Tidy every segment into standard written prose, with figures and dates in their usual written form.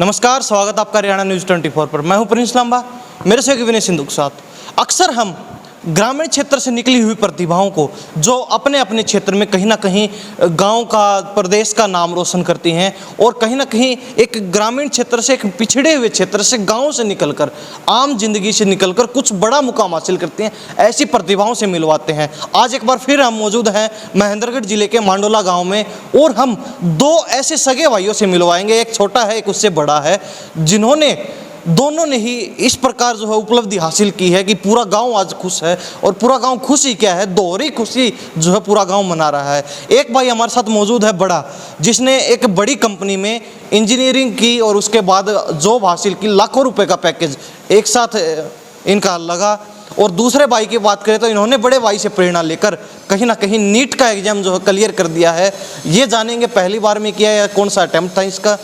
नमस्कार, स्वागत आपका हरियाणा न्यूज़ 24 पर। मैं हूं प्रिंस लांबा, मेरे से विनय सिंधु के साथ। अक्सर हम ग्रामीण क्षेत्र से निकली हुई प्रतिभाओं को जो अपने अपने क्षेत्र में कहीं ना कहीं गांव का, प्रदेश का नाम रोशन करती हैं और कहीं ना कहीं एक ग्रामीण क्षेत्र से, एक पिछड़े हुए क्षेत्र से, गांव से निकलकर, आम जिंदगी से निकलकर कुछ बड़ा मुकाम हासिल करती हैं, ऐसी प्रतिभाओं से मिलवाते हैं। आज एक बार फिर हम मौजूद हैं महेंद्रगढ़ जिले के मांडोला गाँव में और हम दो ऐसे सगे भाइयों से मिलवाएंगे। एक छोटा है, एक उससे बड़ा है, जिन्होंने दोनों ने ही इस प्रकार जो है उपलब्धि हासिल की है कि पूरा गांव आज खुश है। और पूरा गांव खुशी क्या है, दोहरी खुशी जो है पूरा गांव मना रहा है। एक भाई हमारे साथ मौजूद है बड़ा, जिसने एक बड़ी कंपनी में इंजीनियरिंग की और उसके बाद जॉब हासिल की, लाखों रुपए का पैकेज एक साथ इनका लगा। और दूसरे भाई की बात करें तो इन्होंने बड़े भाई से प्रेरणा लेकर कहीं ना कहीं नीट का एग्जाम जो है क्लियर कर दिया है। ये जानेंगे पहली बार में किया या कौन सा अटैम्प्ट था इसका,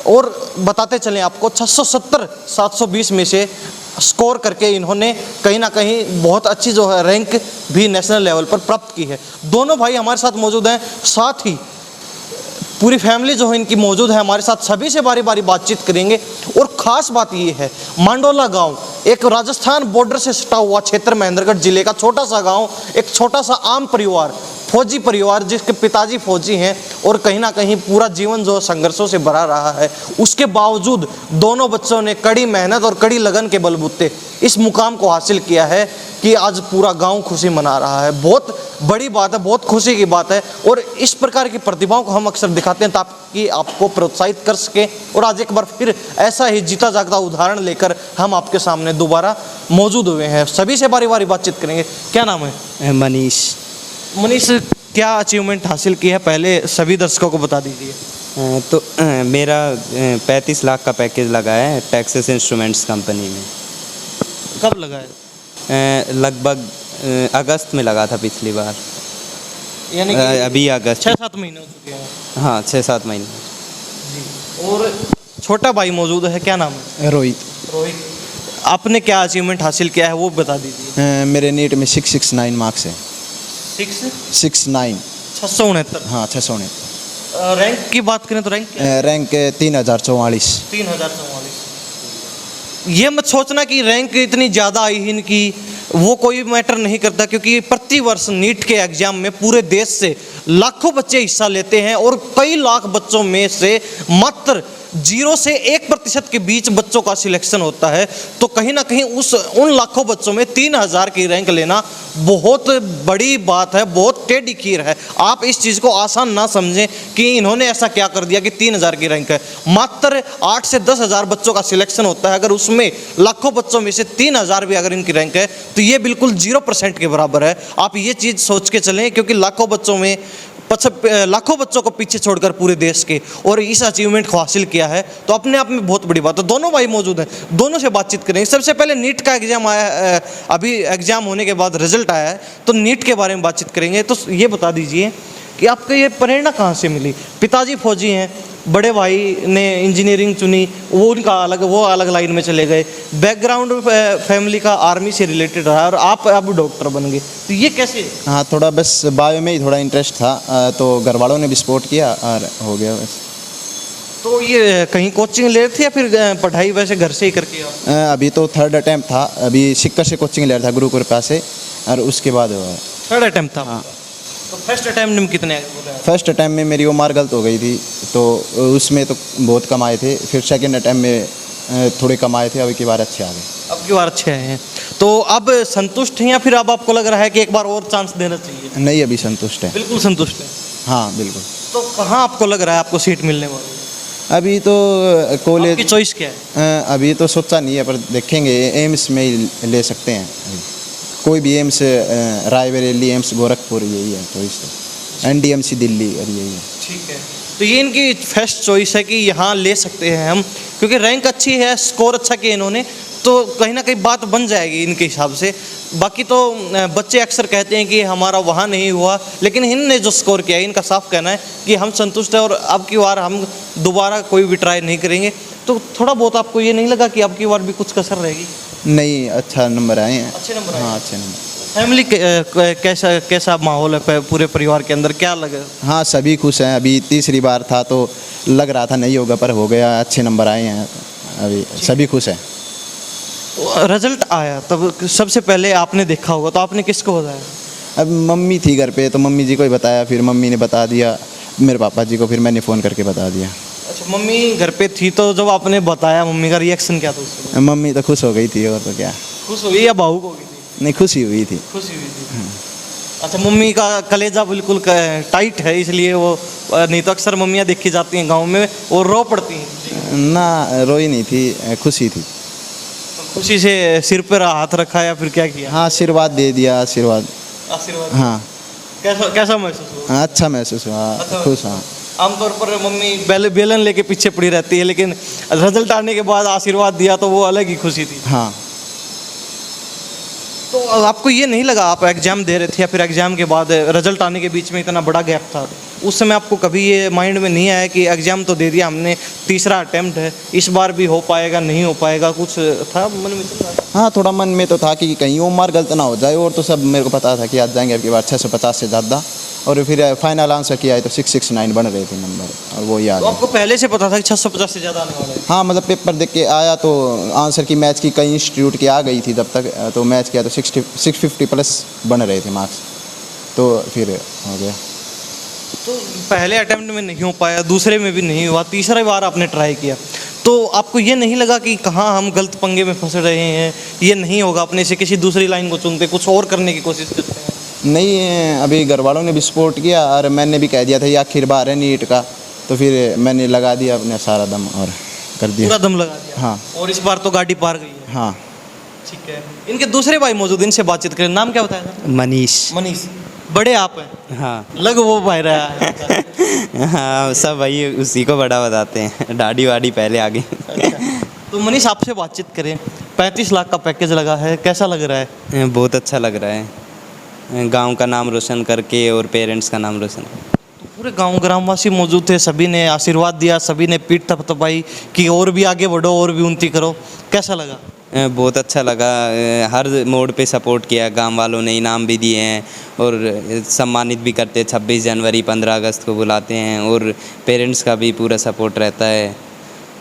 और बताते चलें आपको 670 720 में से स्कोर करके इन्होंने कहीं ना कहीं बहुत अच्छी जो है रैंक भी नेशनल लेवल पर प्राप्त की है। दोनों भाई हमारे साथ मौजूद हैं, साथ ही पूरी फैमिली जो है इनकी मौजूद है हमारे साथ। सभी से बारी बारी बातचीत करेंगे। और ख़ास बात ये है, मांडोला गांव एक राजस्थान बॉर्डर से सटा हुआ क्षेत्र, महेंद्रगढ़ जिले का छोटा सा गांव, एक छोटा सा आम परिवार, फौजी परिवार, जिसके पिताजी फौजी हैं और कहीं ना कहीं पूरा जीवन जो संघर्षों से भरा रहा है। उसके बावजूद दोनों बच्चों ने कड़ी मेहनत और कड़ी लगन के बलबूते इस मुकाम को हासिल किया है कि आज पूरा गांव खुशी मना रहा है। बहुत बड़ी बात है, बहुत खुशी की बात है। और इस प्रकार की प्रतिभाओं को हम अक्सर दिखाते हैं ताकि आपको प्रोत्साहित कर सकें। और आज एक बार फिर ऐसा ही जीता जागता उदाहरण लेकर हम आपके सामने दोबारा मौजूद हुए हैं। सभी से बारी बारी बातचीत करेंगे। क्या नाम है? मनीष। मनीष, क्या अचीवमेंट हासिल की है, पहले सभी दर्शकों को बता दीजिए। तो मेरा 35 लाख का पैकेज लगा है टेक्सास इंस्ट्रूमेंट्स कंपनी में। कब लगा है? लगभग अगस्त में लगा था पिछली बार, यानी कि अभी अगस्त 6-7 महीने हो चुके हैं। हाँ, 6-7 महीने। जी। और छोटा भाई मौजूद है, क्या नाम है? रोहित। रोहित, आपने क्या अचीवमेंट हासिल किया है वो बता दीजिए। मेरे नीट में 669 मार्क्स है। 669 669। हाँ, 669। रैंक की बात करें तो रैंक क्या है? रैंक 3044। 3044। ये मत सोचना कि रैंक इतनी ज़्यादा आई ही इनकी, वो कोई मैटर नहीं करता, क्योंकि प्रति वर्ष नीट के एग्जाम में पूरे देश से लाखों बच्चे हिस्सा लेते हैं और कई लाख बच्चों में से मात्र 0 से 1% के बीच बच्चों का सिलेक्शन होता है। तो कहीं ना कहीं उन लाखों बच्चों में 3000 की रैंक लेना बहुत बड़ी बात है, बहुत टेढ़ी खीर है। आप इस चीज़ को आसान ना समझें कि इन्होंने ऐसा क्या कर दिया कि 3000 की रैंक है। मात्र 8 से 10,000 बच्चों का सिलेक्शन होता है। अगर उसमें लाखों बच्चों में से 3000 भी अगर इनकी रैंक है तो ये बिल्कुल 0% के बराबर है। आप ये चीज़ सोच के चलें, क्योंकि लाखों बच्चों को पीछे छोड़कर पूरे देश के और इस अचीवमेंट को हासिल किया है, तो अपने आप में बहुत बड़ी बात है। दोनों भाई मौजूद हैं, दोनों से बातचीत करेंगे। सबसे पहले नीट का एग्जाम आया, अभी एग्जाम होने के बाद रिजल्ट आया है, तो नीट के बारे में बातचीत करेंगे। तो ये बता दीजिए कि आपको ये प्रेरणा कहाँ से मिली? पिताजी फौजी हैं, बड़े भाई ने इंजीनियरिंग चुनी, वो अलग लाइन में चले गए, बैकग्राउंड फैमिली का आर्मी से रिलेटेड रहा और आप अब डॉक्टर बन गए, तो ये कैसे? हाँ, थोड़ा बस बायो में ही थोड़ा इंटरेस्ट था, तो घर वालों ने भी सपोर्ट किया और हो गया बस। तो ये कहीं कोचिंग ले रहे थे या फिर पढ़ाई वैसे घर से ही करके आओ? अभी तो 3rd अटैम्प्ट था, अभी सिक्का से कोचिंग ले रहा था गुरु कृपा से, और उसके बाद 3rd अटैम्प्ट था। हाँ। तो फर्स्ट अटैम्प्ट में कितने? फर्स्ट अटैम्प्ट में मेरी उम्र गलत हो गई थी, तो उसमें तो बहुत कम आए थे। फिर सेकंड अटैम्प्ट में थोड़े कम आए थे, अब की बार अच्छे आ गए। अब की बार अच्छे आए हैं, तो अब संतुष्ट हैं या फिर अब आपको लग रहा है कि एक बार और चांस देना चाहिए? नहीं, अभी संतुष्ट है। बिल्कुल संतुष्ट है। हाँ, बिल्कुल। तो कहाँ आपको लग रहा है आपको सीट मिलने वाली? अभी तो कॉलेज की चॉइस क्या है? अभी तो सोचा नहीं है, पर देखेंगे। एम्स में ही ले सकते हैं, कोई भी एम्स, रायबरेली, एम्स गोरखपुर, यही है चॉइस। NDMC दिल्ली, और यही है। ठीक है, तो ये इनकी फर्स्ट चॉइस है कि यहाँ ले सकते हैं हम, क्योंकि रैंक अच्छी है, स्कोर अच्छा किया इन्होंने, तो कहीं ना कहीं बात बन जाएगी इनके हिसाब से। बाकी तो बच्चे अक्सर कहते हैं कि हमारा वहाँ नहीं हुआ, लेकिन इनने जो स्कोर किया है, इनका साफ कहना है कि हम संतुष्ट हैं और अब की बार हम दोबारा कोई भी ट्राई नहीं करेंगे। तो थोड़ा बहुत आपको ये नहीं लगा कि अब की बार भी कुछ कसर रहेगी? नहीं, अच्छा नंबर आए हैं। अच्छे नंबर? हाँ, अच्छे नंबर। फैमिली कैसा कैसा माहौल है पूरे परिवार के अंदर, क्या लगे? हाँ सभी खुश हैं। अभी तीसरी बार था तो लग रहा था नहीं होगा, पर हो गया, अच्छे नंबर आए हैं, अभी सभी खुश हैं। रिजल्ट आया तब सबसे पहले आपने देखा होगा, तो आपने किसको बताया? अब मम्मी थी घर पे तो मम्मी जी को ही बताया, फिर मम्मी ने बता दिया मेरे पापा जी को, फिर मैंने फ़ोन करके बता दिया। अच्छा, मम्मी घर पे थी तो जब आपने बताया मम्मी का रिएक्शन क्या था उस समय? मम्मी तो खुश हो गई थी, और तो क्या। खुश हो गई या भावुक हो गई थी? नहीं, खुशी हुई थी। खुशी हुई थी। अच्छा, मम्मी का कलेजा बिल्कुल टाइट है, इसलिए वो, नहीं तो अक्सर मम्मियाँ देखी जाती हैं गांव में और रो पड़ती हैं। ना, रोई नहीं थी, खुशी थी। तो खुशी से सिर पर हाथ रखा या फिर क्या किया? हाँ, आशीर्वाद दे दिया, आशीर्वाद। आशीर्वाद। हाँ, कैसा कैसा महसूस हुआ? अच्छा महसूस हुआ, अच्छा। खुश। हाँ, आमतौर पर मम्मी बेलन लेके पीछे पड़ी रहती है, लेकिन रिजल्ट आने के बाद आशीर्वाद दिया तो वो अलग ही खुशी थी। हाँ। तो आपको ये नहीं लगा, आप एग्जाम दे रहे थे या फिर एग्जाम के बाद रिजल्ट आने के बीच में इतना बड़ा गैप था, उस समय आपको कभी ये माइंड में नहीं आया कि एग्जाम तो दे दिया हमने, तीसरा अटेम्प्ट है, इस बार भी हो पाएगा नहीं हो पाएगा, कुछ था मन में चल रहा था? हाँ, थोड़ा मन में तो था कि कहीं वो मार गलत ना हो जाए, और तो सब मेरे को पता था कि आज जाएंगे अब की बार 650 से ज़्यादा, और फिर फाइनल आंसर किया है तो 669 बन रहे थे नंबर, और वो याद तो है। आपको पहले से पता था कि 650 से ज़्यादा आने वाला है? हाँ, मतलब पेपर देख के आया तो आंसर की मैच की कई इंस्टीट्यूट की आ गई थी जब तक, तो मैच किया तो 650 प्लस बन रहे थे मार्क्स, तो फिर हो गया। तो पहले अटेम्प्ट में नहीं हो पाया, दूसरे में भी नहीं हुआ, तीसरा बार आपने ट्राई किया, तो आपको ये नहीं लगा कि कहाँ हम गलत पंगे में फंस रहे हैं, ये नहीं होगा, अपने से किसी दूसरी लाइन को चुनते, कुछ और करने की कोशिश करते हैं? नहीं, अभी घर वालों ने भी सपोर्ट किया, और मैंने भी कह दिया था ये आखिर बार है नीट का, तो फिर मैंने लगा दिया अपने सारा दम और कर दिया। पूरा दम लगा दिया? हाँ। और इस बार तो गाड़ी पार गई है? हाँ। ठीक है। इनके दूसरे भाई मौजूद, इनसे बातचीत करें। नाम क्या बताया था? मनीष। मनीष। बड़े आप हैं? हाँ। लग वो भाई रहा है। हाँ, सब वही उसी को बड़ा बताते हैं, दाढ़ी वाड़ी पहले आ गई। अच्छा। तो मनीष आपसे बातचीत करें, 35 लाख का पैकेज लगा है, कैसा लग रहा है? बहुत अच्छा लग रहा है, गांव का नाम रोशन करके और पेरेंट्स का नाम रोशन। तो पूरे गांव ग्रामवासी मौजूद थे, सभी ने आशीर्वाद दिया, सभी ने पीठ थपथपाई कि और भी आगे बढ़ो और भी उन्नति करो, कैसा लगा? बहुत अच्छा लगा, हर मोड़ पे सपोर्ट किया, गांव वालों ने इनाम भी दिए हैं और सम्मानित भी करते हैं, 26 जनवरी 15 अगस्त को बुलाते हैं, और पेरेंट्स का भी पूरा सपोर्ट रहता है,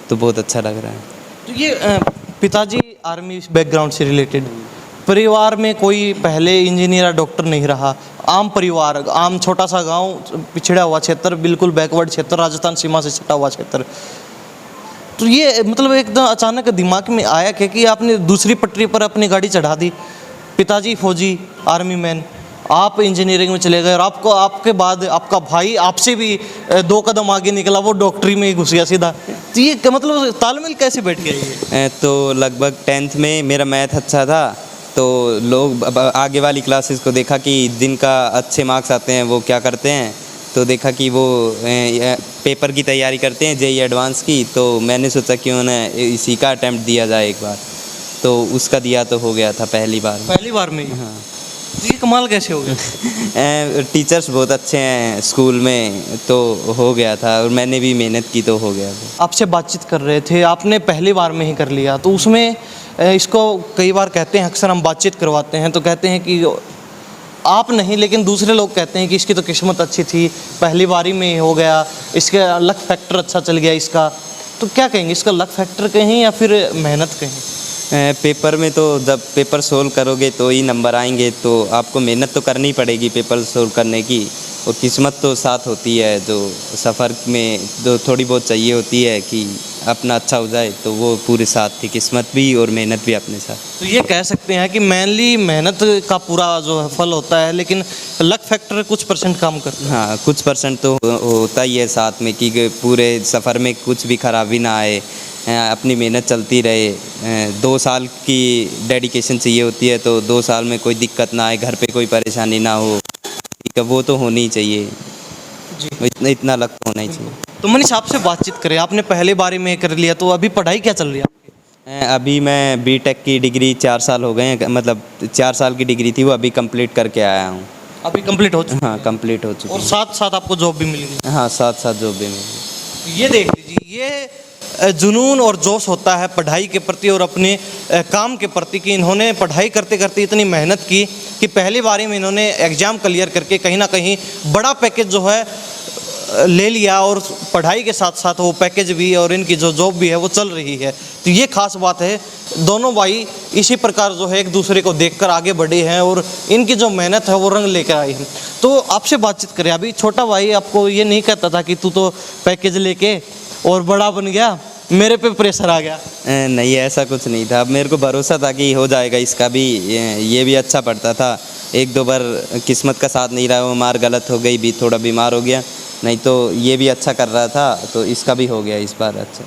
तो बहुत अच्छा लग रहा है। तो ये पिताजी आर्मी बैकग्राउंड से रिलेटेड, परिवार में कोई पहले इंजीनियर या डॉक्टर नहीं रहा, आम परिवार, आम छोटा सा गांव, पिछड़ा हुआ क्षेत्र, बिल्कुल बैकवर्ड क्षेत्र, राजस्थान सीमा से सटा हुआ क्षेत्र, तो ये मतलब एकदम अचानक दिमाग में आया कि आपने दूसरी पटरी पर अपनी गाड़ी चढ़ा दी, पिताजी फौजी आर्मी मैन, आप इंजीनियरिंग में चले गए, और आपको आपके बाद आपका भाई आपसे भी 2 कदम आगे निकला, वो डॉक्टरी में ही घुस गया सीधा, तो ये मतलब तालमेल कैसे बैठ गया ये? तो लगभग 10th में मेरा मैथ अच्छा था, तो लोग आगे वाली क्लासेस को देखा कि जिनका अच्छे मार्क्स आते हैं वो क्या करते हैं, तो देखा कि वो पेपर की तैयारी करते हैं, जेईई एडवांस की, तो मैंने सोचा कि उन्हें इसी का अटैम्प्ट दिया जाए एक बार, तो उसका दिया तो हो गया था पहली बार में। हाँ। तो ये कमाल कैसे हो गया? टीचर्स बहुत अच्छे हैं स्कूल में, तो हो गया था, और मैंने भी मेहनत की तो हो गया था। आपसे बातचीत कर रहे थे, आपने पहली बार में ही कर लिया, तो उसमें इसको कई बार कहते हैं, अक्सर हम बातचीत करवाते हैं तो कहते हैं कि आप नहीं लेकिन दूसरे लोग कहते हैं कि इसकी तो किस्मत अच्छी थी, पहली बारी में ही हो गया, इसका लक फैक्टर अच्छा चल गया इसका, तो क्या कहेंगे, इसका लक फैक्टर कहें या फिर मेहनत कहें? पेपर में तो जब पेपर सोल्व करोगे तो ही नंबर आएंगे, तो आपको मेहनत तो करनी पड़ेगी पेपर सोल्व करने की, और किस्मत तो साथ होती है, जो सफ़र में जो थोड़ी बहुत चाहिए होती है कि अपना अच्छा हो जाए, तो वो पूरे साथ थी, किस्मत भी और मेहनत भी अपने साथ। तो ये कह सकते हैं कि मेनली मेहनत का पूरा जो है फल होता है, लेकिन लक फैक्टर कुछ % काम करता है। हाँ, कुछ % तो होता ही है साथ में, कि पूरे सफ़र में कुछ भी खराबी ना आए, अपनी मेहनत चलती रहे, 2 साल की डेडिकेशन चाहिए होती है, तो 2 साल में कोई दिक्कत ना आए, घर पे कोई परेशानी ना हो, ठीक है, वो तो होनी ही चाहिए जी, इतना लक होना ही चाहिए। तो मनीष आपसे बातचीत करें, आपने पहले बारे में कर लिया, तो अभी पढ़ाई क्या चल रही है आपकी? अभी मैं बीटेक की डिग्री 4 साल हो गए हैं, मतलब 4 साल की डिग्री थी, वो अभी कंप्लीट करके आया हूँ। अभी कंप्लीट हो चुकी? हाँ, कंप्लीट हो चुकी और है। साथ साथ आपको जॉब भी मिल गई? हाँ, साथ साथ जॉब भी मिली। ये देख लीजिए, ये जुनून और जोश होता है पढ़ाई के प्रति और अपने काम के प्रति, कि इन्होंने पढ़ाई करते करते इतनी मेहनत की कि पहली बारी में इन्होंने एग्ज़ाम क्लियर करके कहीं ना कहीं बड़ा पैकेज जो है ले लिया, और पढ़ाई के साथ साथ वो पैकेज भी और इनकी जो जॉब भी है वो चल रही है। तो ये खास बात है, दोनों भाई इसी प्रकार जो है एक दूसरे को देखकर आगे बढ़े हैं और इनकी जो मेहनत है वो रंग लेकर आई है। तो आपसे बातचीत करें, अभी छोटा भाई आपको ये नहीं कहता था कि तू तो पैकेज लेके और बड़ा बन गया, मेरे पे प्रेशर आ गया? नहीं, ऐसा कुछ नहीं था। अब मेरे को भरोसा था कि हो जाएगा इसका भी, ये भी अच्छा पढ़ता था। एक दो बार किस्मत का साथ नहीं रहा, वो मार गलत हो गई भी, थोड़ा बीमार हो गया, नहीं तो ये भी अच्छा कर रहा था, तो इसका भी हो गया इस बार अच्छा।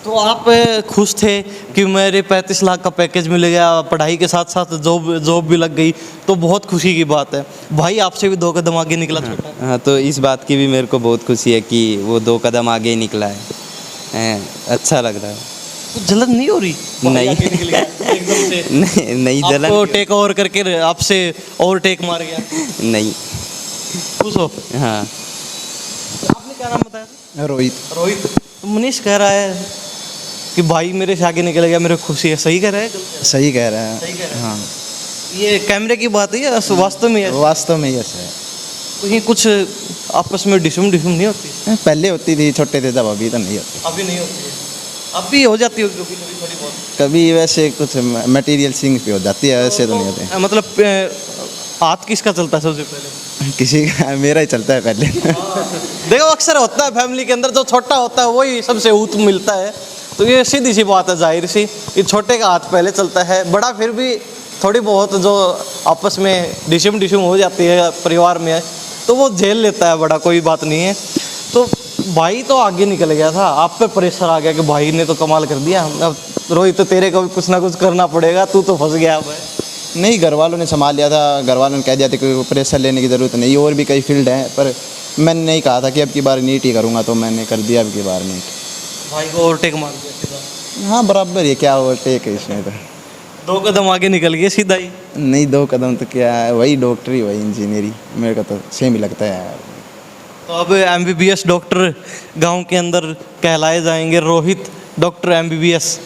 तो आप खुश थे कि मेरे 35 लाख का पैकेज मिल गया, पढ़ाई के साथ साथ जॉब भी लग गई, तो बहुत खुशी की बात है। भाई आपसे भी 2 कदम आगे निकला छोटा। हाँ, तो इस बात की भी मेरे को बहुत खुशी है कि वो 2 कदम आगे ही निकला है। अच्छा लग रहा है। तो जलन नहीं हो रही? नहीं। आगे निकल गया एकदम से। नहीं जलन आपको टेक ओवर करके आपसे और टेक मार गया? नहीं। खुश हो? हाँ। आपने क्या नाम बताया था? रोहित। रोहित। तो मनीष कह रहा है कि भाई मेरे से आगे निकल गया, मेरे को खुशी है। सही कह रहा है? सही कह रहा है। सही कह रहा है। हाँ, ये कैमरे की बात है या वास्तव में? वास्तव में ऐसा है। कहीं कुछ आपस में डिसम नहीं होती? पहले होती थी, छोटे थे तब, अभी तो नहीं होती। अभी नहीं होती है? अभी हो जाती होगी कभी कभी थोड़ी बहुत? कभी वैसे कुछ मटेरियल सिंग पे हो जाती है, वैसे तो नहीं होते। मतलब हाथ किसका चलता है सबसे पहले? किसी का, मेरा ही चलता है पहले। देखो अक्सर होता है फैमिली के अंदर, जो छोटा होता है वही सबसे ऊत मिलता है। तो ये सीधी सी बात है, जाहिर सी, ये छोटे का हाथ पहले चलता है। बड़ा फिर भी थोड़ी बहुत जो आपस में डिशम हो जाती है परिवार में, तो वो झेल लेता है बड़ा, कोई बात नहीं है। तो भाई तो आगे निकल गया था, आप पे प्रेशर आ गया कि भाई ने तो कमाल कर दिया, अब रोहित तो तेरे को भी कुछ ना कुछ करना पड़ेगा, तू तो फंस गया अब। नहीं, घर वालों ने संभाल लिया था। घर वालों ने कह दिया था कि प्रेशर लेने की ज़रूरत नहीं, और भी कई फील्ड हैं, पर मैंने नहीं कहा था कि अब की बार नीट ही करूँगा, तो मैंने कर दिया अब की बार नीट। भाई को ओवरटेक मार दिया सीधा? हाँ, बराबर है, क्या ओवरटेक है इसमें तो। 2 कदम आगे निकल गए सीधा ही? नहीं, 2 कदम तो क्या है, वही डॉक्टरी वही इंजीनियरिंग, मेरे को तो सेम ही लगता है यार। तो अब MBBS डॉक्टर गांव के अंदर कहलाए जाएंगे, रोहित डॉक्टर MBBS।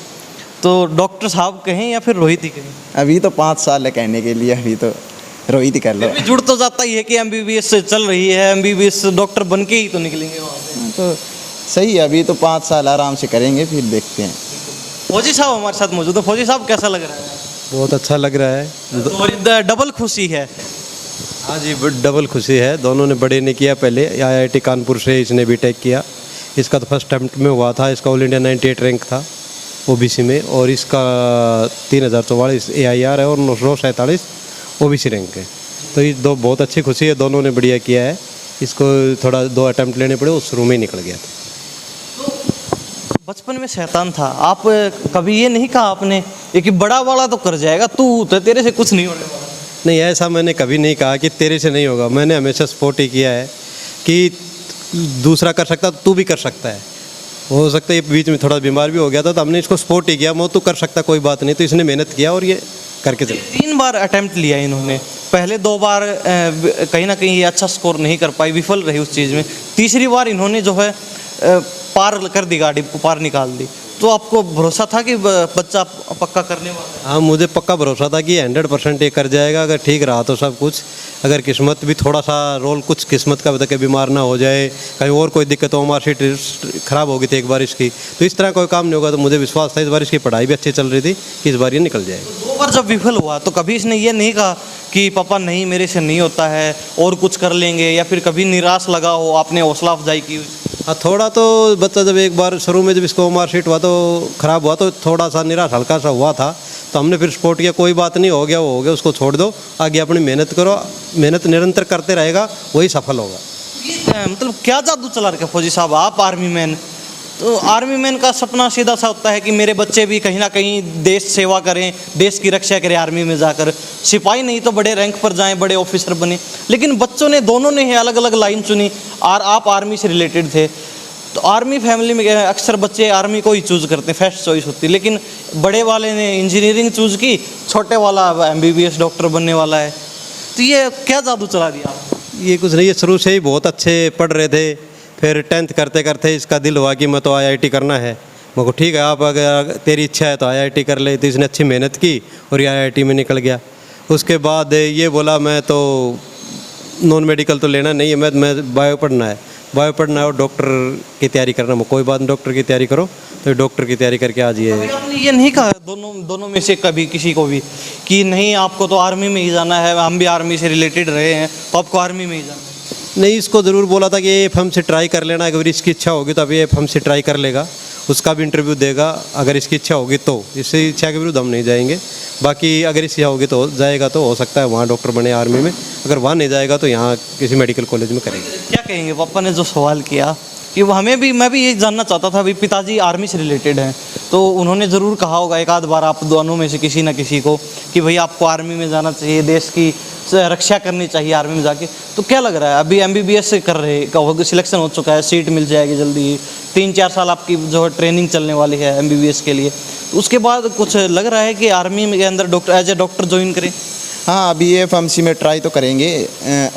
तो डॉक्टर साहब कहें या फिर रोहित ही कहें? अभी तो 5 साल है कहने के लिए, अभी तो रोहित ही कर लो। फिर भी जुड़ तो जाता ही है कि MBBS से चल रही है, MBBS डॉक्टर बन के ही तो निकलेंगे वहाँ से। तो सही है, अभी तो 5 साल आराम से करेंगे, फिर देखते हैं। फौजी साहब हमारे साथ मौजूद है। फौजी साहब कैसा लग रहा है? बहुत अच्छा लग रहा है। तो डबल खुशी है। हाँ जी, डबल खुशी है। दोनों ने बड़े ने किया, पहले IIT कानपुर से इसने बीटेक किया। इसका तो फर्स्ट अटेम्प्ट में हुआ था, इसका ऑल इंडिया 98 रैंक था OBC में, और इसका 3044 AIR है और 947 OBC रैंक है। तो ये 2 बहुत अच्छी खुशी है, दोनों ने बढ़िया किया है। इसको थोड़ा 2 अटेम्प्ट लेने पड़े, उस शुरू में ही निकल गया था। बचपन में शैतान था, आप कभी ये नहीं कहा आपने ये कि बड़ा वाला तो कर जाएगा, तू तो तेरे से कुछ नहीं होने वाला? नहीं, ऐसा मैंने कभी नहीं कहा कि तेरे से नहीं होगा। मैंने हमेशा सपोर्ट ही किया है कि दूसरा कर सकता तो तू भी कर सकता है। हो सकता है ये बीच में थोड़ा बीमार भी हो गया था, तो हमने इसको सपोर्ट ही किया, वो तू कर सकता, कोई बात नहीं। तो इसने मेहनत किया और ये करके चले। 3 बार अटेम्प्ट लिया इन्होंने, पहले 2 बार कहीं ना कहीं ये अच्छा स्कोर नहीं कर पाई, विफल रही उस चीज़ में। तीसरी बार इन्होंने जो है पार कर दी, गाड़ी को पार निकाल दी। तो आपको भरोसा था कि बच्चा पक्का करने वाला है? हाँ, मुझे पक्का भरोसा था कि 100% ये कर जाएगा। अगर ठीक रहा तो सब कुछ, अगर किस्मत भी थोड़ा सा रोल, कुछ किस्मत का बता के बीमार ना हो जाए, कहीं और कोई दिक्कत हो, मार्कशीट खराब हो गई थी एक बार इसकी, तो इस तरह कोई काम नहीं होगा। तो मुझे विश्वास था, इस बार इसकी पढ़ाई भी अच्छी चल रही थी, कि इस बार ये निकल जाएगा। 2 बार जब विफल हुआ तो कभी इसने ये नहीं कहा कि पापा नहीं, मेरे से नहीं होता है, और कुछ कर लेंगे, या फिर कभी निराश लगा हो, आपने हौसला अफजाई की? हाँ, थोड़ा तो बच्चा जब एक बार शुरू में जब इसको मार्कशीट हुआ तो ख़राब हुआ, तो थोड़ा सा निराश हल्का सा हुआ था। तो हमने फिर सपोर्ट किया, कोई बात नहीं, हो गया वो हो गया, उसको छोड़ दो, आगे अपनी मेहनत करो, मेहनत निरंतर करते रहेगा, वही सफल होगा। मतलब क्या जादू चला रखा फौजी साहब, आप आर्मी मैन, तो आर्मी मैन का सपना सीधा सा होता है कि मेरे बच्चे भी कहीं ना कहीं देश सेवा करें, देश की रक्षा करें, आर्मी में जाकर सिपाही नहीं तो बड़े रैंक पर जाएं, बड़े ऑफिसर बने। लेकिन बच्चों ने, दोनों ने अलग अलग लाइन चुनी, और आप आर्मी से रिलेटेड थे। तो आर्मी फैमिली में अक्सर बच्चे आर्मी को ही चूज़ करते हैं, फर्स्ट चॉइस होती है। लेकिन बड़े वाले ने इंजीनियरिंग चूज़ की, छोटे वाला MBBS डॉक्टर बनने वाला है। तो ये क्या जादू चला दिया आपको? ये कुछ नहीं, ये शुरू से ही बहुत अच्छे पढ़ रहे थे, फिर 10th करते करते इसका दिल हुआ कि मैं तो IIT करना है। मैं को ठीक है, आप अगर तेरी इच्छा है तो IIT कर ले। तो इसने अच्छी मेहनत की और ये IIT में निकल गया। उसके बाद ये बोला मैं तो नॉन मेडिकल तो लेना नहीं है, मैं बायो पढ़ना है, बायो पढ़ना है और डॉक्टर की तैयारी करना। मैं कोई बात नहीं, डॉक्टर की तैयारी करो। तो डॉक्टर की तैयारी करके आज ये कभी आपने ये नहीं कहा दोनों में से कभी किसी को भी कि नहीं आपको तो आर्मी में ही जाना है, हम भी आर्मी से रिलेटेड रहे हैं तो आपको आर्मी में ही जाना है? नहीं, इसको ज़रूर बोला था कि AFM से ट्राई कर लेना, अगर इसकी इच्छा होगी तो अभी AFM से ट्राई कर लेगा, उसका भी इंटरव्यू देगा। अगर इसकी इच्छा होगी तो, इससे इच्छा के विरुद्ध हम नहीं जाएंगे। बाकी अगर इसकी इच्छा होगी तो जाएगा, तो हो सकता है वहाँ डॉक्टर बने आर्मी में। अगर वहाँ नहीं जाएगा तो यहाँ किसी मेडिकल कॉलेज में करेंगे। क्या कहेंगे पापा ने जो सवाल किया कि वो हमें भी, मैं भी ये जानना चाहता था। अभी पिताजी आर्मी से रिलेटेड हैं तो उन्होंने ज़रूर कहा होगा एक आध बार आप दोनों में से किसी ना किसी को कि भाई आपको आर्मी में जाना चाहिए, देश की रक्षा करनी चाहिए आर्मी में जाके। तो क्या लग रहा है, अभी MBBS कर रहे, सिलेक्शन हो चुका है, सीट मिल जाएगी जल्दी ही, 3-4 साल आपकी जो है ट्रेनिंग चलने वाली है MBBS के लिए। तो उसके बाद कुछ लग रहा है कि आर्मी के अंदर doctor as a doctor join करें? हाँ, अभी AFMC में ट्राई तो करेंगे,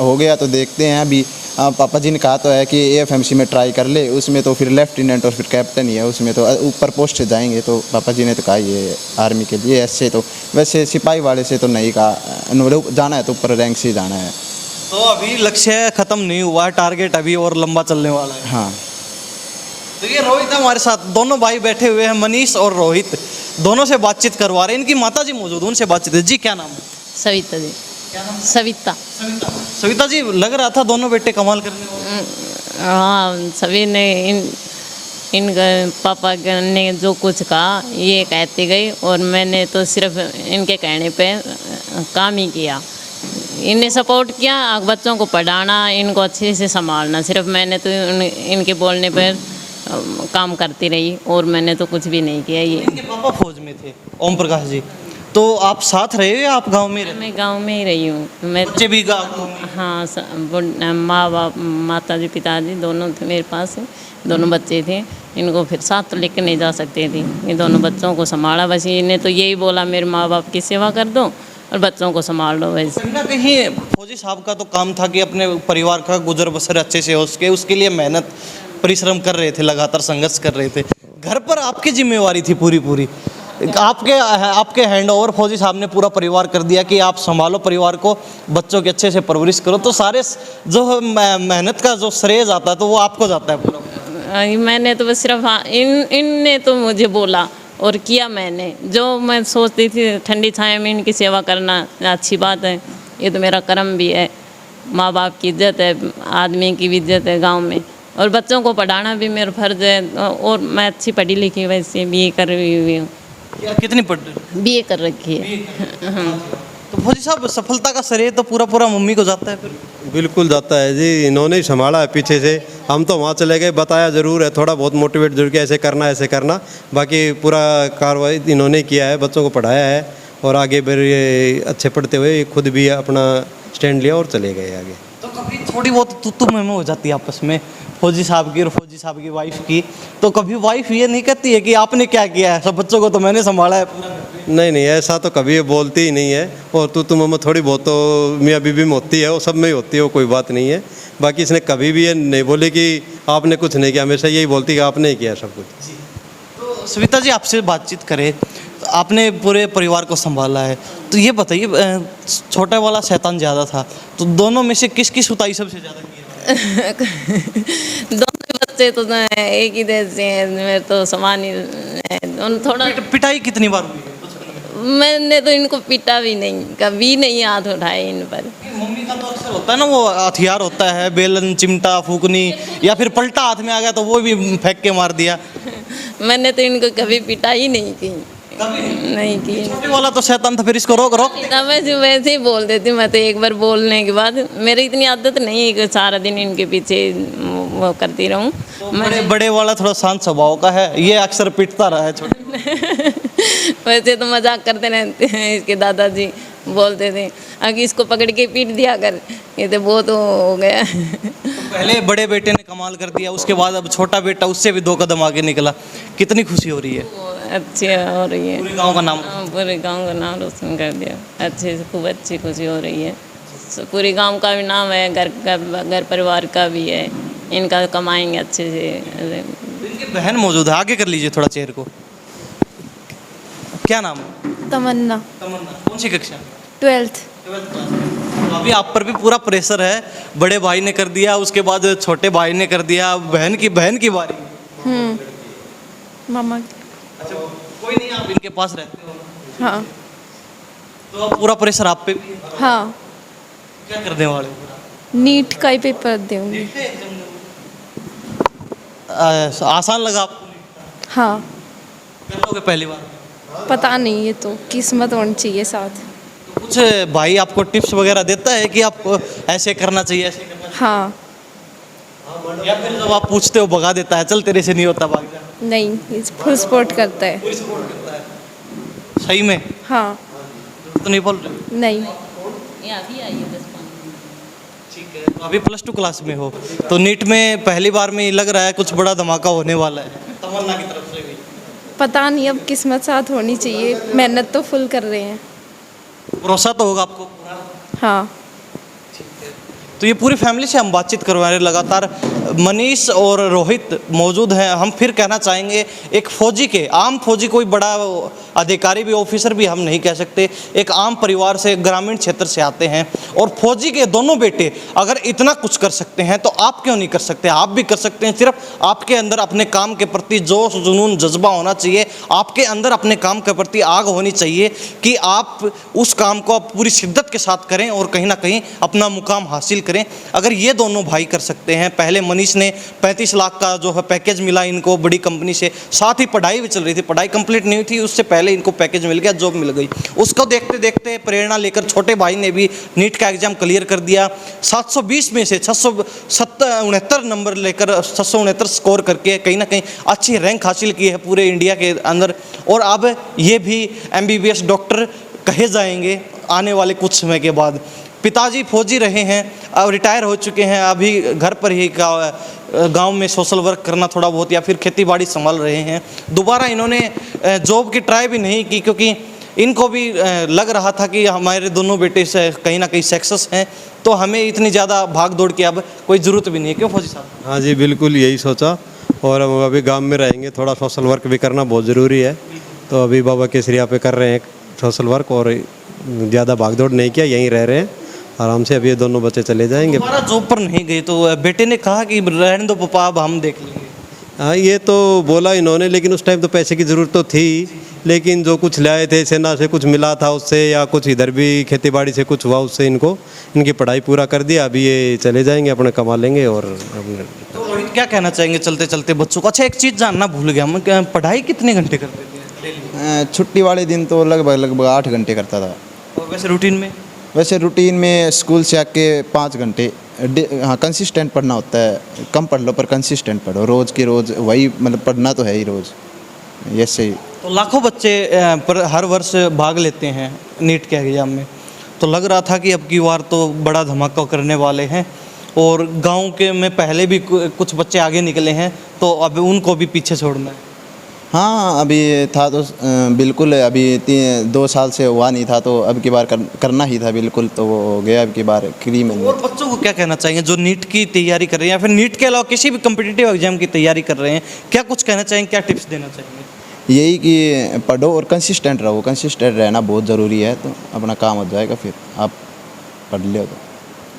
हो गया तो देखते हैं। अभी पापा जी ने कहा तो है कि AFMC में ट्राई कर ले, उसमें तो फिर लेफ्टिनेंट और फिर कैप्टन ही है, उसमें तो ऊपर पोस्ट से जाएंगे। तो पापा जी ने तो कहा ये आर्मी के लिए, ऐसे तो वैसे सिपाही वाले से तो नहीं कहा, जाना है तो ऊपर रैंक से जाना है। तो अभी लक्ष्य ख़त्म नहीं हुआ है, टारगेट अभी और लंबा चलने वाला है। हाँ, तो ये रोहित हमारे साथ, दोनों भाई बैठे हुए हैं, मनीष और रोहित, दोनों से बातचीत करवा रहे हैं। इनकी माता जी मौजूद, उनसे बातचीत है। जी क्या नाम है? सविता जी। क्या नाम? सविता। सविता जी, लग रहा था दोनों बेटे कमाल करने वाले। हाँ, सभी ने इन पापा ने जो कुछ कहा ये कहती गई और मैंने तो सिर्फ इनके कहने पे काम ही किया। इन्हें सपोर्ट किया, बच्चों को पढ़ाना, इनको अच्छे से संभालना, सिर्फ मैंने तो इनके बोलने पर काम करती रही और मैंने तो कुछ भी नहीं किया। ये इनके पापा फौज में थे, ओम प्रकाश जी। तो आप साथ रहे या आप गांव में रहे? मैं गांव में ही रही हूँ। मैं बच्चे भी गांव में? हाँ, माँ बाप, माता जी पिताजी दोनों थे मेरे पास, दोनों बच्चे थे। इनको फिर साथ तो लेकर नहीं जा सकते थे, ये दोनों बच्चों को संभाला। बस इन्हें तो यही बोला मेरे माँ बाप की सेवा कर दो और बच्चों को संभाल लो। वैसे कहीं ना कहीं फौजी साहब का तो काम था कि अपने परिवार का गुजर बसर अच्छे से हो सके, उसके लिए मेहनत परिश्रम कर रहे थे, लगातार संघर्ष कर रहे थे। घर पर आपकी जिम्मेवारी थी पूरी, आपके हैंड ओवर फौजी साहब ने पूरा परिवार कर दिया कि आप संभालो परिवार को, बच्चों की अच्छे से परवरिश करो। तो सारे जो मेहनत का जो श्रेय जाता है तो वो आपको जाता है पूरा। मैंने तो बस सिर्फ इनने तो मुझे बोला और किया मैंने, जो मैं सोचती थी ठंडी छाया में इनकी सेवा करना अच्छी बात है, ये तो मेरा कर्म भी है। माँ बाप की इज्जत है, आदमी की भी इज्जत है गांव में, और बच्चों को पढ़ाना भी मेरा फर्ज है। और मैं अच्छी पढ़ी लिखी, वैसे BA कर रही हुई हूँ। कितनी पढ़? BA कर रखी है। तो फौजी साहब, सफलता का श्रेय तो पूरा मम्मी को जाता है फिर? बिल्कुल जाता है जी, इन्होंने ही संभाला है पीछे से। हम तो वहाँ चले गए, बताया ज़रूर है, थोड़ा बहुत मोटिवेट जरूर किया, ऐसे करना। बाकी पूरा कार्रवाई इन्होंने किया है, बच्चों को पढ़ाया है और आगे फिर ये अच्छे पढ़ते हुए खुद भी अपना स्टैंड लिया और चले गए आगे। तो कभी थोड़ी बहुत तू में हो जाती है आपस में फौजी साहब की और फौजी साहब की वाइफ की, तो कभी वाइफ ये नहीं कहती है कि आपने क्या किया है, सब बच्चों को तो मैंने संभाला है पूरा? नहीं, ऐसा तो कभी ये बोलती ही नहीं है। और तुम थोड़ी बहुत तो मियाँ बीबी में होती है, वो सब में ही होती है, वो कोई बात नहीं है। बाकी इसने कभी भी ये नहीं बोली कि आपने कुछ नहीं किया, हमेशा यही बोलती कि आपने ही किया सब कुछ। तो सविता जी, आपसे बातचीत करें, तो आपने पूरे परिवार को संभाला है, तो ये बताइए, छोटा वाला शैतान ज़्यादा था, तो दोनों में से किसकी सुताई सबसे ज़्यादा की है? दोनों बच्चे तो एक ही देश से हैं, मेरे तो समान ही है। थोड़ा पिटाई कितनी बार हुई है? मैंने तो इनको पीटा भी नहीं, कभी नहीं हाथ उठाए इन पर। मम्मी का तो अक्सर होता है ना, वो हथियार होता है, बेलन, चिमटा, फूकनी, या फिर पलटा हाथ में आ गया तो वो भी फेंक के मार दिया। मैंने तो इनको कभी पिटाई नहीं की, नहीं की। छोटे वाला तो शैतान था, फिर इसको रोक वैसे ही बोल देती। मैं तो एक बार बोलने के बाद, मेरी इतनी आदत नहीं है कि सारा दिन इनके पीछे वो करती रहूं। तो बड़े वाला थोड़ा शांत स्वभाव का है, ये अक्सर पिटता रहा है छोटे। वैसे तो मजाक करते रहते हैं, इसके दादाजी बोलते थे अगर इसको पकड़ के पीट दिया कर, ये तो बहुत हो गया। तो पहले बड़े बेटे ने कमाल कर दिया, उसके बाद अब छोटा बेटा उससे भी 2 कदम आगे निकला, कितनी खुशी हो रही है? अच्छी हो रही है, पूरे गांव का नाम? पूरे गांव का नाम रोशन कर दिया, अच्छे से, खूब अच्छी खुशी हो रही है। पूरे गांव का भी नाम है, घर परिवार का भी है, इनका कमाएंगे अच्छे से। इनकी बहन मौजूद है, आगे कर लीजिए थोड़ा चेयर को। क्या नाम है? तमन्ना, तमन्ना। कौन सी कक्षा? 12th। 12th क्लास में। तो अभी आप पर भी पूरा प्रेशर है, बड़े भाई ने कर दिया, उसके बाद छोटे भाई ने कर दिया, बहन की बारी। मामा। अच्छा, कोई नहीं, आप इनके पास रहते हो हाँ तो अब पूरा प्रेशर आप पे भी है। हाँ, क्या करने वाले हो? नीट का ही पेपर दूंगी। आसान लगा आपको? हाँ, कर लोगे पहली बार? पता नहीं, ये तो किस्मत होनी चाहिए साथ। तो कुछ भाई आपको टिप्स वगैरह देता है कि आप ऐसे करना चाहिए, ऐसे करना हाँ, चाहिए, या फिर जब आप पूछते हो भगा देता है, चल तेरे से नहीं होता, भाग जा? नहीं, फुल सपोर्ट करता है। पूरी सपोर्ट करता है। सही में? हाँ, तो नहीं बोल रहे? नहीं, ये अभी आई है 10-15। ठीक है, तो अभी +2 क्लास में हो, तो नीट में पहली बार में लग रहा है कुछ बड़ा धमाका होने वाला है तमन्ना की तरफ से भी। पता नहीं, अब किस्मत साथ होनी चाहिए। मेहनत तो फुल कर रहे हैं। भरोसा तो होगा आपको पूरा? हाँ, तो ये पूरी फैमिली से हम बातचीत करवा रहे हैं लगातार। मनीष और रोहित मौजूद हैं। हम फिर कहना चाहेंगे, एक फौजी के, आम फौजी, कोई बड़ा अधिकारी भी, ऑफिसर भी हम नहीं कह सकते, एक आम परिवार से, ग्रामीण क्षेत्र से आते हैं, और फौजी के दोनों बेटे अगर इतना कुछ कर सकते हैं तो आप क्यों नहीं कर सकते? आप भी कर सकते हैं। सिर्फ आपके अंदर अपने काम के प्रति जोश, जुनून, जज्बा होना चाहिए। आपके अंदर अपने काम के प्रति आग होनी चाहिए कि आप उस काम को पूरी शिद्दत के साथ करें और कहीं ना कहीं अपना मुकाम हासिल करें। अगर ये दोनों भाई कर सकते हैं, पहले मनीष ने 35 लाख का जो है पैकेज मिला इनको बड़ी कंपनी से, साथ ही पढ़ाई भी चल रही थी, पढ़ाई कंप्लीट नहीं हुई थी, उससे पहले इनको पैकेज मिल गया, जॉब मिल गई। उसको देखते देखते प्रेरणा लेकर छोटे भाई ने भी नीट का एग्जाम क्लियर कर दिया। 720 में से 669 नंबर लेकर 669 स्कोर करके कहीं ना कहीं अच्छी रैंक हासिल की है पूरे इंडिया के अंदर, और अब ये भी MBBS डॉक्टर कहे जाएंगे आने वाले कुछ समय के बाद। पिताजी फौजी रहे हैं, अब रिटायर हो चुके हैं, अभी घर पर ही गांव में सोशल वर्क करना थोड़ा बहुत, या फिर खेती बाड़ी संभाल रहे हैं। दोबारा इन्होंने जॉब की ट्राई भी नहीं की, क्योंकि इनको भी लग रहा था कि हमारे दोनों बेटे से कहीं ना कहीं सक्सेस हैं, तो हमें इतनी ज़्यादा भाग दौड़ की अब कोई ज़रूरत भी नहीं है। क्यों फौजी साहब? हाँ जी, बिल्कुल यही सोचा। और हम अभी गांव में रहेंगे, थोड़ा सोशल वर्क भी करना बहुत ज़रूरी है, तो अभी बाबा केसरिया पे कर रहे हैं सोशल वर्क, और ज़्यादा भाग दौड़ नहीं किया, यहीं रह रहे हैं आराम से। अभी ये दोनों बच्चे चले जाएंगे। दोबारा जॉब पर नहीं गए तो बेटे ने कहा कि रहने दो पापा, अब हम देख लेंगे? हाँ, ये तो बोला इन्होंने, लेकिन उस टाइम तो पैसे की ज़रूरत तो थी, लेकिन जो कुछ लाए थे सेना से, कुछ मिला था उससे, या कुछ इधर भी खेती बाड़ी से कुछ हुआ, उससे इनको इनकी पढ़ाई पूरा कर दिया। अभी ये चले जाएंगे, अपने कमा लेंगे। और अपने तो रोहित क्या कहना चाहेंगे चलते चलते बच्चों को? अच्छा, एक चीज़ जानना भूल गया मैं, पढ़ाई कितने घंटे करते थे? छुट्टी वाले दिन तो लगभग 8 घंटे करता था। और वैसे रूटीन में? वैसे रूटीन में स्कूल से आके 5 घंटे। हाँ, कंसिस्टेंट पढ़ना होता है, कम पढ़ लो पर कंसिस्टेंट पढ़ो, रोज़ की रोज़ वही, मतलब पढ़ना तो है ही रोज़, ऐसे ही। तो लाखों बच्चे पर हर वर्ष भाग लेते हैं नीट के एग्ज़ाम में, तो लग रहा था कि अब की बार तो बड़ा धमाका करने वाले हैं, और गांव के में पहले भी कुछ बच्चे आगे निकले हैं, तो अब उनको भी पीछे छोड़ना है। हाँ, अभी था तो बिल्कुल, अभी 2 साल से हुआ नहीं था, तो अब की बार करना ही था बिल्कुल, तो वो हो गया अब की बार क्री में। और बच्चों को क्या कहना चाहिए जो नीट की तैयारी कर रहे हैं, या फिर नीट के अलावा किसी भी कम्पिटिटिव एग्जाम की तैयारी कर रहे हैं, क्या कुछ कहना चाहेंगे, क्या टिप्स देना चाहेंगे? यही कि पढ़ो और कंसिस्टेंट रहो, कंसिस्टेंट रहना बहुत ज़रूरी है, तो अपना काम हो जाएगा, फिर आप पढ़ लो तो।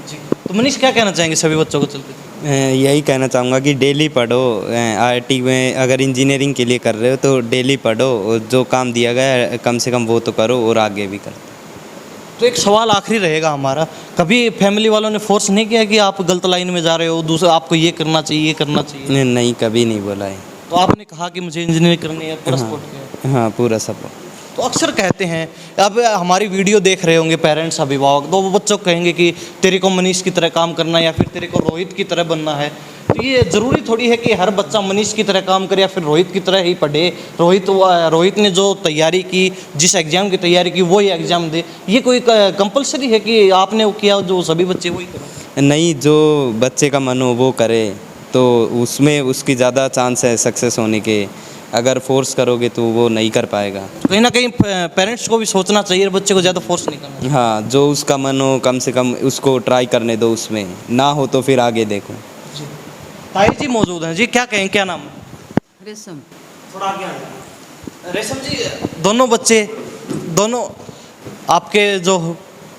जी, तो मनीष क्या कहना चाहेंगे सभी बच्चों को चलते? यही कहना चाहूँगा कि डेली पढ़ो। IIT में अगर इंजीनियरिंग के लिए कर रहे हो तो डेली पढ़ो, और जो काम दिया गया है कम से कम वो तो करो, और आगे भी करो। तो एक सवाल आखिरी रहेगा हमारा, कभी फैमिली वालों ने फोर्स नहीं किया कि आप गलत लाइन में जा रहे हो, दूसरा आपको ये करना चाहिए, ये करना चाहिए? नहीं, कभी नहीं बोला है। तो आपने कहा कि मुझे इंजीनियरिंग करनी है, पूरा सपोर्ट किया? हाँ, पूरा सपोर्ट। तो अक्सर कहते हैं, अब हमारी वीडियो देख रहे होंगे पेरेंट्स, अभिभावक, तो वो बच्चों को कहेंगे कि तेरे को मनीष की तरह काम करना है, या फिर तेरे को रोहित की तरह बनना है। तो ये ज़रूरी थोड़ी है कि हर बच्चा मनीष की तरह काम करे या फिर रोहित की तरह ही पढ़े। रोहित ने जो तैयारी की, जिस एग्ज़ाम की तैयारी की, वो ही एग्ज़ाम दे। ये कोई कंपलसरी है कि आपने वो किया जो सभी बच्चे वही करें? नहीं, जो बच्चे का मन हो वो करे, तो उसमें उसकी ज़्यादा चांस है सक्सेस होने के। अगर फोर्स करोगे तो वो नहीं कर पाएगा। तो कहीं ना कहीं पेरेंट्स को भी सोचना चाहिए, बच्चे को ज़्यादा फोर्स नहीं करना। हाँ, जो उसका मन हो कम से कम उसको ट्राई करने दो, उसमें ना हो तो फिर आगे देखो। ताई जी मौजूद हैं। जी क्या कहें, क्या नाम है? रेशम। थोड़ा आगे आइए। रेशम जी, दोनों आपके जो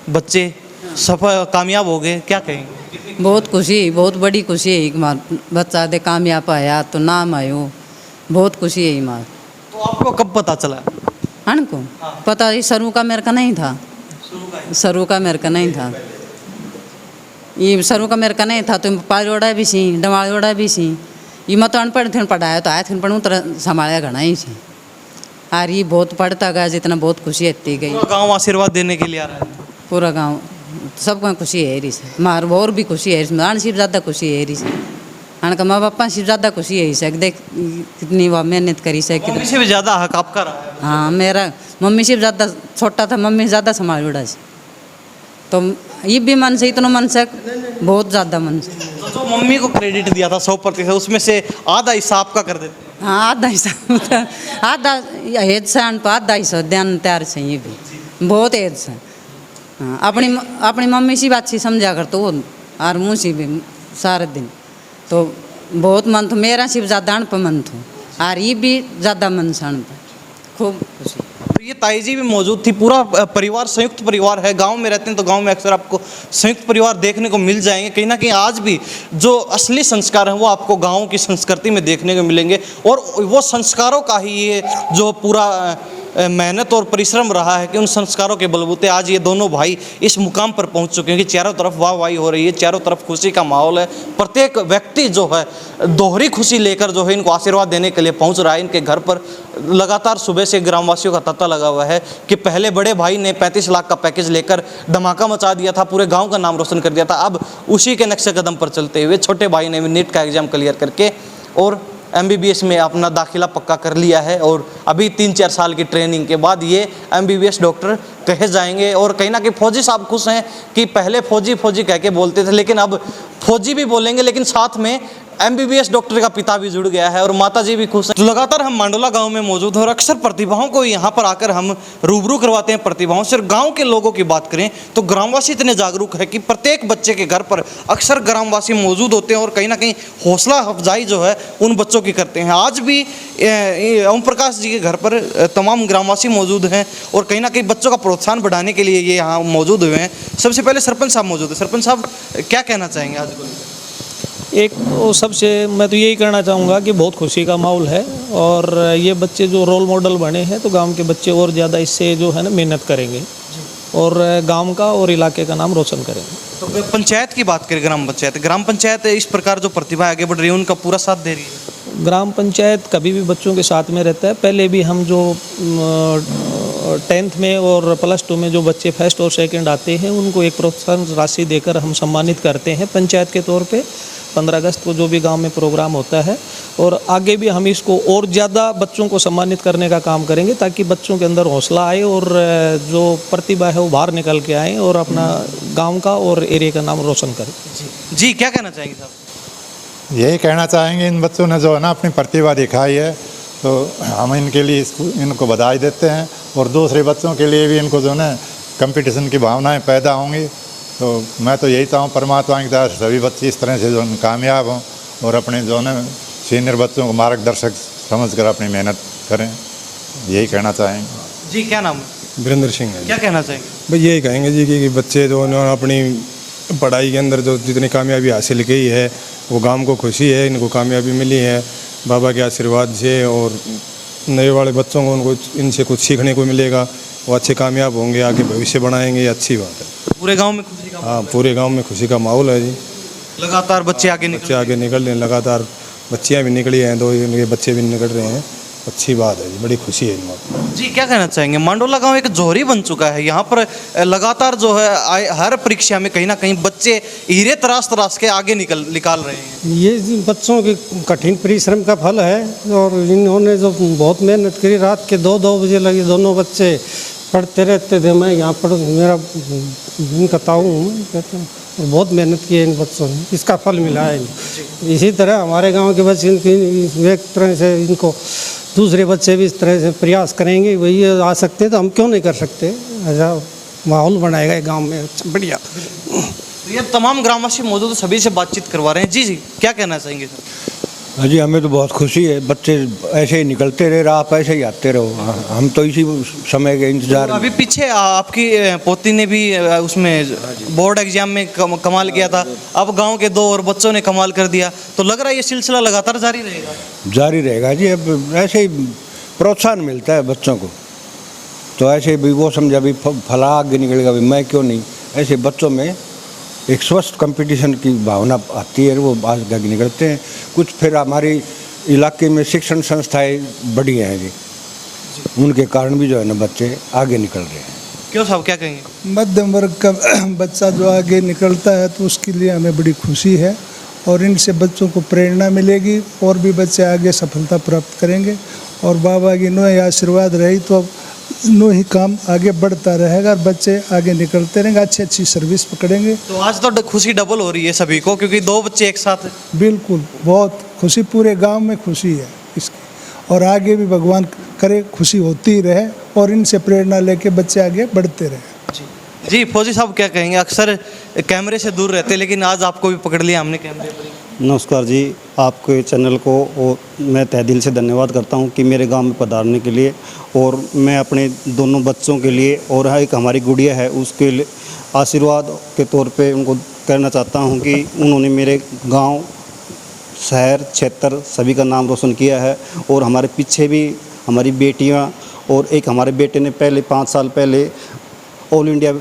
बच्चे सफल कामयाब हो गए, क्या कहेंगे? बहुत खुशी, बहुत बड़ी खुशी है। एक मार बच्चा दे कामयाब आया तो नाम आयो, बहुत खुशी है। मार तो आपको कब पता चला? हन को पता ही सरू का मेरे का नहीं था। सरू का मेरे का नहीं था। ये सरू का मेरे का नहीं था तो पाजोड़ा भी सी, डमाड़ोड़ा भी सी। ये मत अनपढ़ थे, पढ़ाया तो आया थे, पढ़ूँ तरह संभाला घना ही से। और ये बहुत पढ़ता गया, जितना बहुत खुशी आती गई। पूरा गांव आशीर्वाद देने के लिए आ रहा है। पूरा गांव सबको खुशी है री से। मार और भी खुशी है इसमें, आन सिर्फ ज़्यादा खुशी है री से। आन का माँ बापा सिर्फ ज़्यादा खुशी है इसे, देख कितनी वह मेहनत करी से। मम्मी से भी ज़्यादा हक आपका रहा है। हाँ, मेरा मम्मी सिर्फ ज़्यादा छोटा था, मम्मी ज़्यादा संभाल उड़ा से। तो ये भी मन से, इतना मन से, बहुत ज़्यादा मन से। तो जो मम्मी को क्रेडिट दिया था 100%, उसमें से आधा हिस्सा आपका कर देते हैं। हाँ, आधा हिस्सा, आधा हेज से अन आधा हिस्सा ध्यान तैयार से। ये भी बहुत हेज से। हाँ, अपनी मम्मी सी बात सी समझा कर तो वो, और मुँह सी भी सारे दिन। तो बहुत मन था मेरा, सिर्फ ज़्यादा अन पर मन था, और ये भी ज़्यादा मन से अन पर खूब खुशी। तो ये ताई जी भी मौजूद थी। पूरा परिवार संयुक्त परिवार है। गांव में रहते हैं तो गांव में अक्सर आपको संयुक्त परिवार देखने को मिल जाएंगे। कहीं ना कहीं आज भी जो असली संस्कार हैं वो आपको गांव की संस्कृति में देखने को मिलेंगे, और वो संस्कारों का ही ये जो पूरा मेहनत और परिश्रम रहा है कि उन संस्कारों के बलबूते आज ये दोनों भाई इस मुकाम पर पहुंच चुके हैं कि चारों तरफ वाहवाही हो रही है, चारों तरफ खुशी का माहौल है। प्रत्येक व्यक्ति जो है दोहरी खुशी लेकर जो है इनको आशीर्वाद देने के लिए पहुंच रहा है। इनके घर पर लगातार सुबह से ग्रामवासियों का तांता लगा हुआ है कि पहले बड़े भाई ने 35 लाख का पैकेज लेकर धमाका मचा दिया था, पूरे गाँव का नाम रोशन कर दिया था। अब उसी के नक्शे कदम पर चलते हुए छोटे भाई ने भी नीट का एग्जाम क्लियर करके और MBBS में अपना दाखिला पक्का कर लिया है, और अभी 3-4 साल की ट्रेनिंग के बाद ये MBBS डॉक्टर कहे जाएंगे। और कहीं ना कहीं फौजी साहब खुश हैं कि पहले फौजी फौजी कह के बोलते थे, लेकिन अब फौजी भी बोलेंगे, लेकिन साथ में MBBS डॉक्टर का पिता भी जुड़ गया है, और माता जी भी खुश हैं। तो लगातार हम मांडोला गांव में मौजूद हैं और अक्सर प्रतिभाओं को यहाँ पर आकर हम रूबरू करवाते हैं प्रतिभाओं से। गांव के लोगों की बात करें तो ग्रामवासी इतने जागरूक है कि प्रत्येक बच्चे के घर पर अक्सर ग्रामवासी मौजूद होते हैं और कहीं ना कहीं हौसला अफजाई जो है उन बच्चों की करते हैं। आज भी ओम प्रकाश जी के घर पर तमाम ग्रामवासी मौजूद हैं और कहीं ना कहीं बच्चों का प्रोत्साहन बढ़ाने के लिए ये यहाँ मौजूद हुए हैं। सबसे पहले सरपंच साहब मौजूद है। सरपंच साहब, क्या कहना चाहेंगे आज को? एक तो सबसे मैं तो यही कहना चाहूँगा कि बहुत खुशी का माहौल है, और ये बच्चे जो रोल मॉडल बने हैं तो गांव के बच्चे और ज़्यादा इससे जो है ना मेहनत करेंगे और गांव का और इलाके का नाम रोशन करेंगे। तो पंचायत की बात करें, ग्राम पंचायत इस प्रकार जो प्रतिभा आगे बढ़ रही है उनका पूरा साथ दे रही है। ग्राम पंचायत कभी भी बच्चों के साथ में रहता है। पहले भी हम जो 10th में और +2 में जो बच्चे फर्स्ट और सेकंड आते हैं उनको एक प्रोत्साहन राशि देकर हम सम्मानित करते हैं पंचायत के तौर पे। 15 अगस्त को जो भी गांव में प्रोग्राम होता है, और आगे भी हम इसको और ज़्यादा बच्चों को सम्मानित करने का काम करेंगे ताकि बच्चों के अंदर हौसला आए और जो प्रतिभा है वो बाहर निकल के आए और अपना गांव का और एरिया का नाम रोशन करें। जी क्या कहना चाहेंगे साहब? यही कहना चाहेंगे, इन बच्चों ने जो है ना अपनी प्रतिभा दिखाई है, तो हम इनके लिए इनको बधाई देते हैं, और दूसरे बच्चों के लिए भी इनको जो है ना कंपटीशन की भावनाएं पैदा होंगी। तो मैं तो यही चाहूँ परमात्मा की तरह सभी बच्चे इस तरह से जो कामयाब हों और अपने जो है ना सीनियर बच्चों को मार्गदर्शक समझकर अपनी मेहनत करें, यही कहना चाहेंगे। जी क्या नाम है? वीरेंद्र सिंह है। क्या कहना चाहेंगे? भाई यही कहेंगे जी कि बच्चे जो उन्होंने अपनी पढ़ाई के अंदर जो जितनी कामयाबी हासिल की है वो गांव को खुशी है, इनको कामयाबी मिली है बाबा के आशीर्वाद से, और नए वाले बच्चों को उनको इनसे कुछ सीखने को मिलेगा, वो अच्छे कामयाब होंगे, आगे भविष्य बनाएंगे, ये अच्छी बात है। पूरे गांव में खुशी का हाँ, पूरे गांव में खुशी का माहौल है जी। लगातार बच्चे आगे बच्चे आगे निकल रहे हैं, लगातार बच्चियाँ भी निकली हैं, 2 इनके बच्चे भी निकल रहे हैं, अच्छी बात है जी, बड़ी खुशी है इनको। जी क्या कहना चाहेंगे? मांडोला गांव एक जोहरी बन चुका है। यहाँ पर लगातार जो है हर परीक्षा में कहीं ना कहीं बच्चे हीरे तराश के आगे निकाल रहे हैं। ये बच्चों के कठिन परिश्रम का फल है, और इन्होंने जो बहुत मेहनत करी, रात के 2-2 बजे लगे दोनों बच्चे पढ़ते रहते थे। मैं यहाँ पर मेरा इनका ताऊ हूँ, कहते हैं, और बहुत मेहनत की है इन बच्चों ने, इसका फल मिला है। इसी तरह हमारे गांव के बच्चे एक तरह से इनको दूसरे बच्चे भी इस तरह से प्रयास करेंगे, वही आ सकते हैं तो हम क्यों नहीं कर सकते। ऐसा माहौल बनाएगा गांव में, अच्छा बढ़िया। तो ये तमाम ग्रामवासी मौजूद हैं, सभी से बातचीत करवा रहे हैं। जी जी, क्या कहना चाहेंगे सर? हाँ जी, हमें तो बहुत खुशी है। बच्चे ऐसे ही निकलते रहे, आप ऐसे ही आते रहो, हम तो इसी समय के इंतजार। अभी पीछे आपकी पोती ने भी उसमें बोर्ड एग्जाम में कमाल किया था, अब गांव के 2 और बच्चों ने कमाल कर दिया, तो लग रहा है ये सिलसिला लगातार जारी रहेगा। जारी रहेगा जी, अब ऐसे ही प्रोत्साहन मिलता है बच्चों को, तो ऐसे भी वो समझा भी फला आगे निकलेगा, भी मैं क्यों नहीं। ऐसे बच्चों में एक स्वस्थ कंपटीशन की भावना आती है, वो आगे निकलते हैं। कुछ फिर हमारी इलाके में शिक्षण संस्थाएं बड़ी हैं जी, उनके कारण भी जो है ना बच्चे आगे निकल रहे हैं। क्यों साहब, क्या कहेंगे? मध्यम वर्ग का बच्चा जो आगे निकलता है तो उसके लिए हमें बड़ी खुशी है, और इनसे बच्चों को प्रेरणा मिलेगी और भी बच्चे आगे सफलता प्राप्त करेंगे, और बाबा की नो आशीर्वाद रही तो नो ही काम आगे बढ़ता रहेगा और बच्चे आगे निकलते रहेंगे, अच्छी सर्विस पकड़ेंगे। तो आज तो खुशी डबल हो रही है सभी को, क्योंकि 2 बच्चे एक साथ। बिल्कुल, बहुत खुशी, पूरे गांव में खुशी है इसकी, और आगे भी भगवान करे खुशी होती ही रहे और इनसे प्रेरणा लेके बच्चे आगे बढ़ते रहे। जी फौजी साहब, क्या कहेंगे? अक्सर कैमरे से दूर रहते, लेकिन आज आपको भी पकड़ लिया हमने कैमरे पर। नमस्कार जी, आपके चैनल को और मैं तहे दिल से धन्यवाद करता हूं कि मेरे गांव में पधारने के लिए, और मैं अपने दोनों बच्चों के लिए और एक हमारी गुड़िया है उसके लिए आशीर्वाद के तौर पे उनको कहना चाहता हूं कि उन्होंने मेरे गांव, शहर, क्षेत्र सभी का नाम रोशन किया है। और हमारे पीछे भी हमारी बेटियां और एक हमारे बेटे ने पहले 5 साल पहले ऑल इंडिया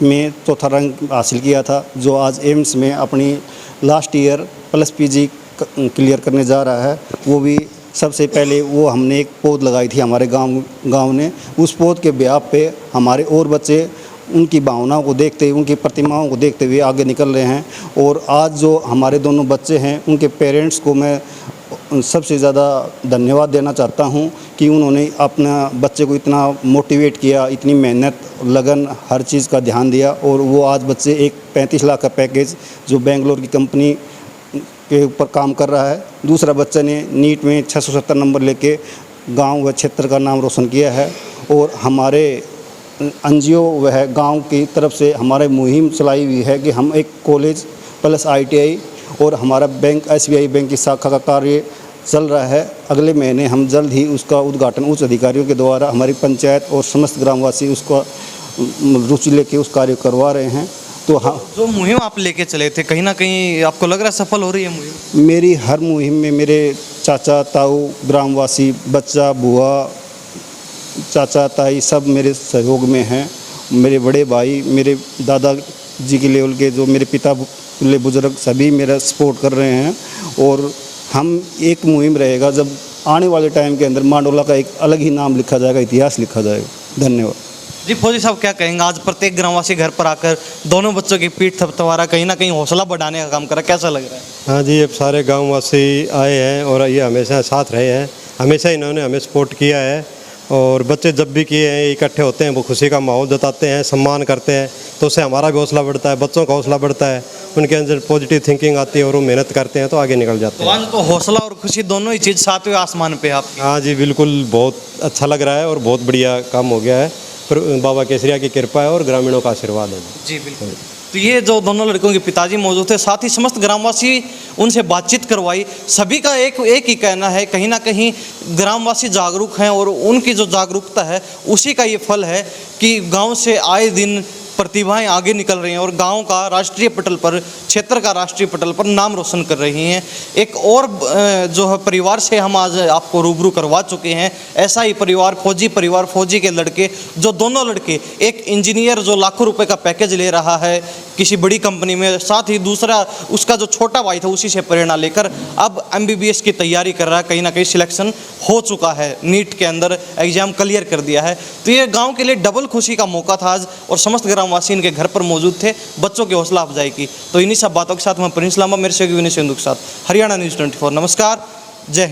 में 4था रैंक हासिल किया था, जो आज एम्स में अपनी last year plus PG clear करने जा रहा है। वो भी सबसे पहले वो हमने एक पौध लगाई थी हमारे गांव ने, उस पौध के ब्याह पे हमारे और बच्चे उनकी भावनाओं को देखते हुए, उनकी प्रतिमाओं को देखते हुए आगे निकल रहे हैं। और आज जो हमारे दोनों बच्चे हैं उनके पेरेंट्स को मैं सबसे ज़्यादा धन्यवाद देना चाहता हूं कि उन्होंने अपना बच्चे को इतना मोटिवेट किया, इतनी मेहनत, लगन, हर चीज़ का ध्यान दिया, और वो आज बच्चे एक 35 लाख का पैकेज जो बेंगलोर की कंपनी के ऊपर काम कर रहा है। दूसरा बच्चा ने नीट में 670 नंबर लेके गांव व क्षेत्र का नाम रोशन किया है। और हमारे एनजीओ वह गांव की तरफ से हमारे मुहिम चलाई हुई है कि हम एक कॉलेज प्लस ITI और हमारा बैंक SBI बैंक की शाखा का कार्य चल रहा है। अगले महीने हम जल्द ही उसका उद्घाटन उच्च अधिकारियों के द्वारा हमारी पंचायत और समस्त ग्रामवासी उसका रुचि लेके उस कार्य करवा रहे हैं। तो हाँ, जो मुहिम आप लेके चले थे, कहीं ना कहीं आपको लग रहा है सफल हो रही है मुहिम? मेरी हर मुहिम में मेरे चाचा, ताऊ, ग्रामवासी, बच्चा, बुआ, चाचा, ताई सब मेरे सहयोग में हैं। मेरे बड़े भाई, मेरे दादा जी के लेवल के जो मेरे पिता बुजुर्ग सभी मेरा सपोर्ट कर रहे हैं। और हम एक मुहिम रहेगा जब आने वाले टाइम के अंदर मांडोला का एक अलग ही नाम लिखा जाएगा, इतिहास लिखा जाएगा। धन्यवाद जी। फौजी साहब, क्या कहेंगे? आज प्रत्येक ग्रामवासी घर पर आकर दोनों बच्चों की पीठ थपथपा, कहीं ना कहीं हौसला बढ़ाने का काम करा, कैसा लग रहा है? हाँ जी, अब सारे गांववासी आए हैं और ये हमेशा साथ रहे हैं, हमेशा इन्होंने हमें सपोर्ट किया है। और बच्चे जब भी किए हैं इकट्ठे होते हैं, वो खुशी का माहौल जताते हैं, सम्मान करते हैं, तो उससे हमारा भी हौसला बढ़ता है, बच्चों का हौसला बढ़ता है, उनके अंदर पॉजिटिव थिंकिंग आती है और वो मेहनत करते हैं तो आगे निकल जाते हैं। आज तो हौसला और खुशी दोनों ही चीज़ सातवें आसमान पे आप। हाँ जी, बिल्कुल, बहुत अच्छा लग रहा है और बहुत बढ़िया काम हो गया है, पर बाबा केसरिया की कृपा है और ग्रामीणों का आशीर्वाद है। जी बिल्कुल। तो ये जो दोनों लड़कों के पिताजी मौजूद थे, साथ ही समस्त ग्रामवासी उनसे बातचीत करवाई। सभी का एक ही कहना है, कहीं ना कहीं ग्रामवासी जागरूक हैं और उनकी जो जागरूकता है उसी का ये फल है कि गांव से आए दिन प्रतिभाएं आगे निकल रही हैं और गांव का राष्ट्रीय पटल पर, क्षेत्र का राष्ट्रीय पटल पर नाम रोशन कर रही हैं। एक और जो है परिवार से हम आज आपको रूबरू करवा चुके हैं। ऐसा ही परिवार, फौजी के लड़के, जो दोनों लड़के, एक इंजीनियर जो लाखों रुपए का पैकेज ले रहा है किसी बड़ी कंपनी में, साथ ही दूसरा उसका जो छोटा भाई था उसी से प्रेरणा लेकर अब MBBS की तैयारी कर रहा है। कहीं ना कहीं सिलेक्शन हो चुका है, नीट के अंदर एग्जाम क्लियर कर दिया है। तो ये गाँव के लिए डबल खुशी का मौका था आज, और समस्त ग्रामवासी इनके घर पर मौजूद थे बच्चों की हौसला अफजाई की। तो इन्हीं सब बातों के साथ मैं प्रिंस लांबा, मेरे से विनय सिंधु के साथ, हरियाणा न्यूज़ 24। नमस्कार, जय।